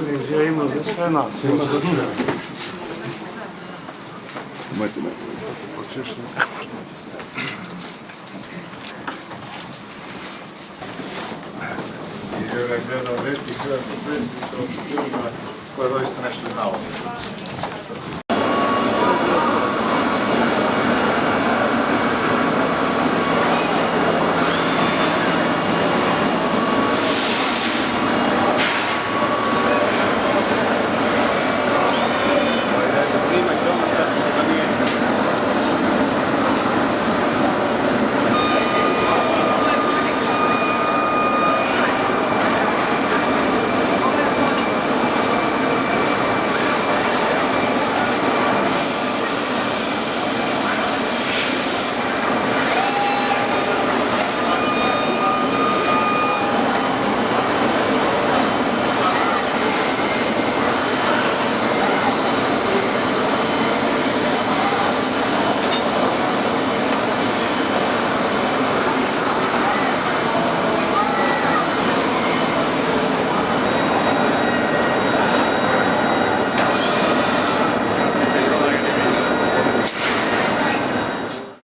Televizija ima za sve nas. Ima za sve. Imajte nekada, sad se počešli. I ja gledam neki hrvatski predsjednik, to je doista nešto znao.